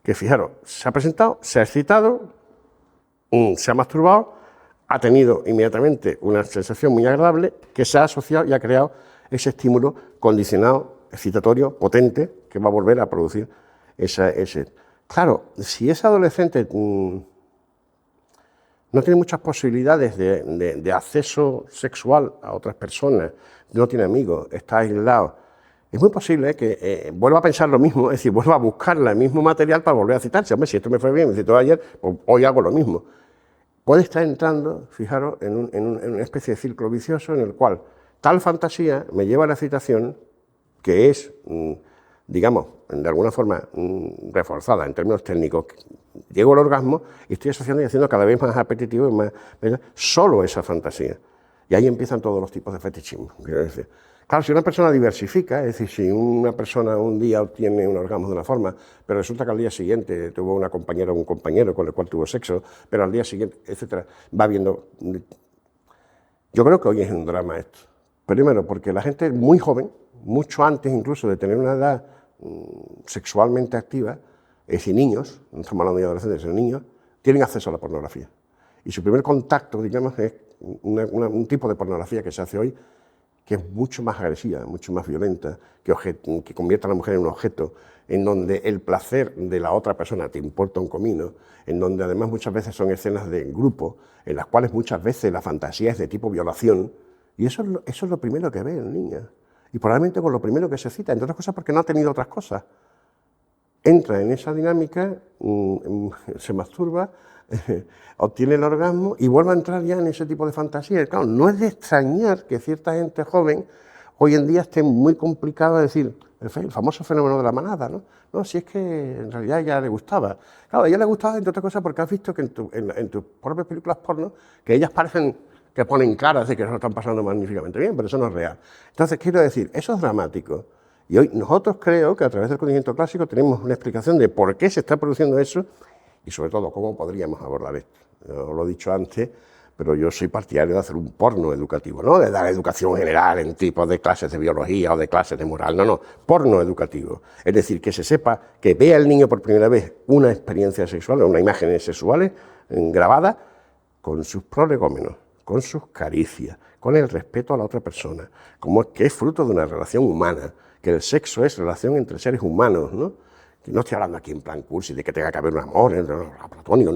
Speaker 3: que, fijaros, se ha presentado, se ha excitado, se ha masturbado, ha tenido inmediatamente una sensación muy agradable que se ha asociado y ha creado ese estímulo condicionado, excitatorio, potente, que va a volver a producir ese. Claro, si ese adolescente no tiene muchas posibilidades de acceso sexual a otras personas, no tiene amigos, está aislado, es muy posible que vuelva a pensar lo mismo, es decir, vuelva a buscar el mismo material para volver a citarse. Hombre, si esto me fue bien, me citó ayer, pues hoy hago lo mismo. Puede estar entrando, fijaros, en una especie de círculo vicioso en el cual tal fantasía me lleva a la excitación, que es, digamos, de alguna forma reforzada en términos técnicos. Llego al orgasmo y estoy asociando y haciendo cada vez más apetitivo y más solo esa fantasía. Y ahí empiezan todos los tipos de fetichismo, quiero decir. Claro, si una persona diversifica, es decir, si una persona un día obtiene un orgasmo de una forma, pero resulta que al día siguiente tuvo una compañera o un compañero con el cual tuvo sexo, pero al día siguiente, etcétera, va viendo. Yo creo que hoy es un drama esto. Primero, porque la gente muy joven, mucho antes incluso de tener una edad sexualmente activa, es decir, niños, no estamos hablando de adolescentes, sino niños, tienen acceso a la pornografía. Y su primer contacto, digamos, es un tipo de pornografía que se hace hoy, que es mucho más agresiva, mucho más violenta, que convierte a la mujer en un objeto, en donde el placer de la otra persona te importa un comino, en donde además muchas veces son escenas de grupo, en las cuales muchas veces la fantasía es de tipo violación, y eso es lo primero que ve el niño, y probablemente con lo primero que se cita, entre otras cosas porque no ha tenido otras cosas. Entra en esa dinámica, se masturba, obtiene el orgasmo y vuelve a entrar ya en ese tipo de fantasía. Claro, no es de extrañar que cierta gente joven hoy en día esté muy complicado a decir el famoso fenómeno de la manada, ¿no? No, si es que en realidad a ella le gustaba. Claro, a ella le gustaba, entre otras cosas, porque has visto que en tus propias películas porno, que ellas parecen que ponen caras de que se lo están pasando magníficamente bien, pero eso no es real. Entonces, quiero decir, eso es dramático. Y hoy nosotros creo que a través del conocimiento clásico tenemos una explicación de por qué se está produciendo eso y sobre todo cómo podríamos abordar esto. Yo lo he dicho antes, pero yo soy partidario de hacer un porno educativo, no de dar educación general en tipos de clases de biología o de clases de moral, no, porno educativo. Es decir, que se sepa, que vea el niño por primera vez una experiencia sexual, unas imágenes sexuales grabadas con sus prolegómenos, con sus caricias, con el respeto a la otra persona, como que es fruto de una relación humana, que el sexo es relación entre seres humanos, ¿no? Que no estoy hablando aquí en plan cursi de que tenga que haber un amor platónico,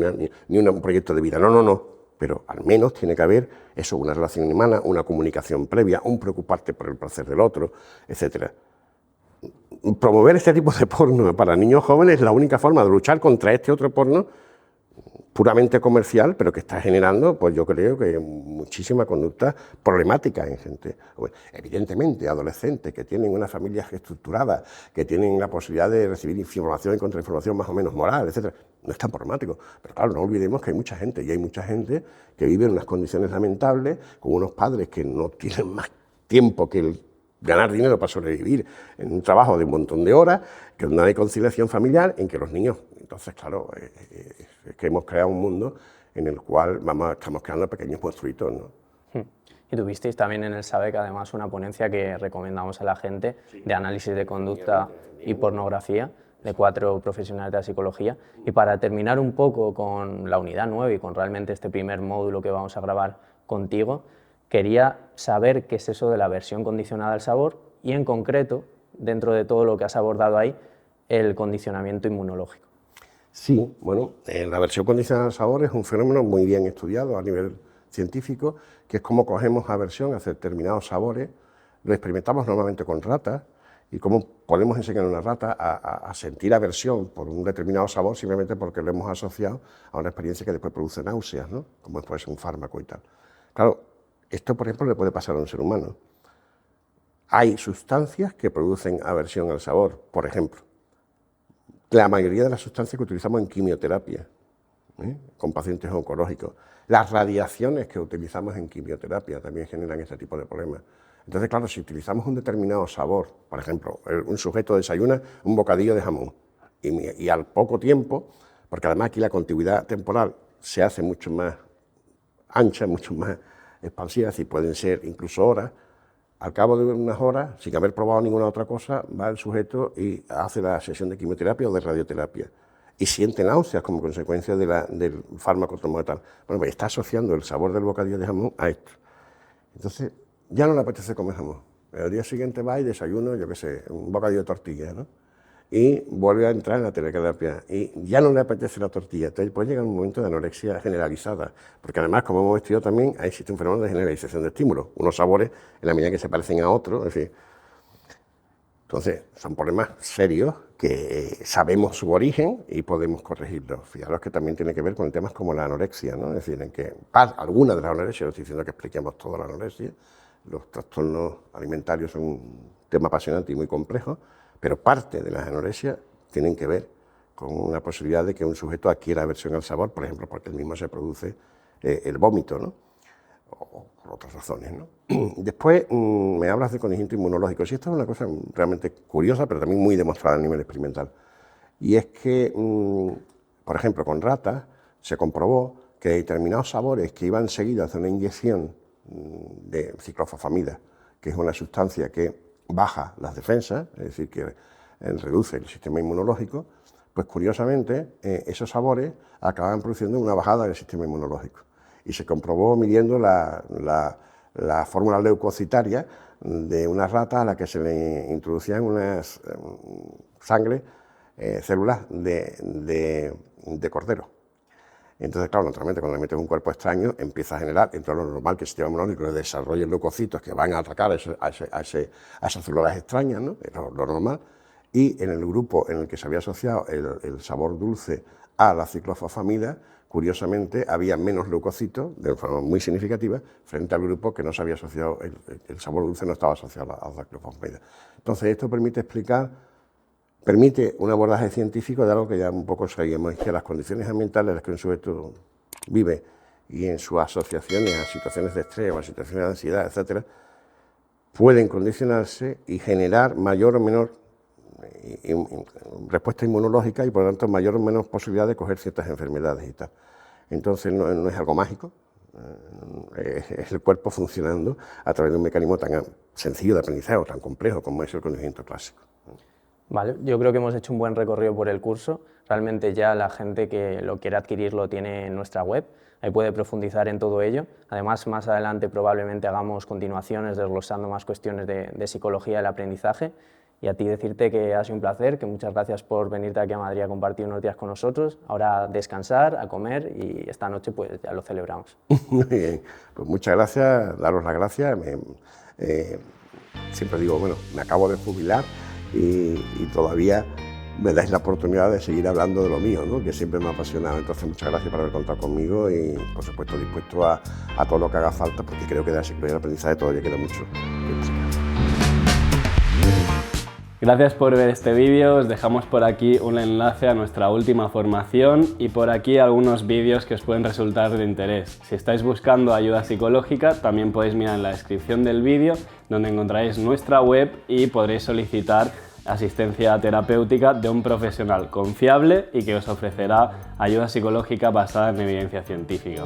Speaker 3: ni un proyecto de vida, no, pero al menos tiene que haber eso, una relación humana, una comunicación previa, un preocuparte por el placer del otro, etc. Promover este tipo de porno para niños jóvenes es la única forma de luchar contra este otro porno puramente comercial, pero que está generando, pues yo creo que muchísima conducta problemática en gente. Bueno, evidentemente, adolescentes que tienen una familia estructurada, que tienen la posibilidad de recibir información y contrainformación más o menos moral, etcétera, no es tan problemático. Pero claro, no olvidemos que hay mucha gente, y hay mucha gente que vive en unas condiciones lamentables, con unos padres que no tienen más tiempo que el ganar dinero para sobrevivir en un trabajo de un montón de horas, que no hay conciliación familiar, en que los niños, entonces claro, es que hemos creado un mundo en el cual estamos creando pequeños monstruitos, ¿no?
Speaker 4: Y tuvisteis también en el SABEC además una ponencia que recomendamos a la gente de análisis de conducta y pornografía, de 4 profesionales de la psicología. Y para terminar un poco con la unidad 9 y con realmente este primer módulo que vamos a grabar contigo, quería saber qué es eso de la aversión condicionada al sabor y en concreto, dentro de todo lo que has abordado ahí, el condicionamiento inmunológico.
Speaker 3: Sí, bueno, la aversión condicionada al sabor es un fenómeno muy bien estudiado a nivel científico, que es cómo cogemos aversión hacia determinados sabores, lo experimentamos normalmente con ratas, y cómo podemos enseñar a una rata a sentir aversión por un determinado sabor simplemente porque lo hemos asociado a una experiencia que después produce náuseas, ¿no? Como puede ser un fármaco y tal. Claro, esto, por ejemplo, le puede pasar a un ser humano. Hay sustancias que producen aversión al sabor, por ejemplo. La mayoría de las sustancias que utilizamos en quimioterapia, con pacientes oncológicos. Las radiaciones que utilizamos en quimioterapia también generan este tipo de problemas. Entonces, claro, si utilizamos un determinado sabor, por ejemplo, un sujeto desayuna un bocadillo de jamón y al poco tiempo, porque además aquí la contigüidad temporal se hace mucho más ancha, mucho más expansiva, es decir, pueden ser incluso horas. Al cabo de unas horas, sin haber probado ninguna otra cosa, va el sujeto y hace la sesión de quimioterapia o de radioterapia y siente náuseas como consecuencia del fármaco tomado tal. Bueno, pues está asociando el sabor del bocadillo de jamón a esto. Entonces, ya no le apetece comer jamón. El día siguiente va y desayuno, yo qué sé, un bocadillo de tortilla, ¿no? Y vuelve a entrar en la teleterapia y ya no le apetece la tortilla. Entonces puede llegar un momento de anorexia generalizada, porque además, como hemos estudiado también, existe un fenómeno de generalización de estímulos, unos sabores en la medida que se parecen a otros, es decir. Entonces, son problemas serios que sabemos su origen y podemos corregirlos. Fijaros que también tiene que ver con temas como la anorexia, ¿no? Es decir, en que algunas de las anorexia, no estoy diciendo que expliquemos toda la anorexia, los trastornos alimentarios son un tema apasionante y muy complejo, pero parte de las anorexia tienen que ver con una posibilidad de que un sujeto adquiera aversión al sabor, por ejemplo, porque el mismo se produce el vómito, ¿no? O por otras razones, ¿no? Después me hablas de condicionamiento inmunológico. Sí, esto es una cosa realmente curiosa, pero también muy demostrada a nivel experimental. Y es que, por ejemplo, con ratas se comprobó que determinados sabores que iban seguidos hacia una inyección de ciclofosfamida, que es una sustancia que baja las defensas, es decir, que reduce el sistema inmunológico, pues curiosamente esos sabores acaban produciendo una bajada del sistema inmunológico. Y se comprobó midiendo la fórmula leucocitaria de una rata a la que se le introducían unas sangre, células de cordero. Entonces, claro, naturalmente, cuando le metes un cuerpo extraño, empieza a generar, entre lo normal que el sistema inmunológico desarrolle leucocitos que van a atacar a esas células extrañas, ¿no? Es lo normal. Y en el grupo en el que se había asociado el sabor dulce a la ciclofosfamida, curiosamente, había menos leucocitos, de forma muy significativa, frente al grupo que no se había asociado, el sabor dulce no estaba asociado a la ciclofosfamida. Entonces, esto permite un abordaje científico de algo que ya un poco sabíamos, que las condiciones ambientales en las que un sujeto vive y en sus asociaciones a situaciones de estrés o a situaciones de ansiedad, etcétera, pueden condicionarse y generar mayor o menor respuesta inmunológica y por lo tanto mayor o menos posibilidad de coger ciertas enfermedades y tal. Entonces no es algo mágico, es el cuerpo funcionando a través de un mecanismo tan sencillo de aprendizaje o tan complejo como es el conocimiento clásico.
Speaker 4: Vale, yo creo que hemos hecho un buen recorrido por el curso. Realmente ya la gente que lo quiera adquirir lo tiene en nuestra web, ahí puede profundizar en todo ello. Además, más adelante probablemente hagamos continuaciones desglosando más cuestiones de psicología del aprendizaje. Y a ti decirte que ha sido un placer, que muchas gracias por venirte aquí a Madrid a compartir unos días con nosotros. Ahora a descansar, a comer y esta noche pues ya lo celebramos.
Speaker 3: Muy bien, pues muchas gracias, daros las gracias. Siempre digo, bueno, me acabo de jubilar y todavía me dais la oportunidad de seguir hablando de lo mío, ¿no? Que siempre me ha apasionado. Entonces, muchas gracias por haber contado conmigo y, por supuesto, dispuesto a todo lo que haga falta, porque creo que de la psicología del aprendizaje todavía queda mucho que enseñar.
Speaker 5: Gracias por ver este vídeo, os dejamos por aquí un enlace a nuestra última formación y por aquí algunos vídeos que os pueden resultar de interés. Si estáis buscando ayuda psicológica, también podéis mirar en la descripción del vídeo, donde encontraréis nuestra web y podréis solicitar asistencia terapéutica de un profesional confiable y que os ofrecerá ayuda psicológica basada en evidencia científica.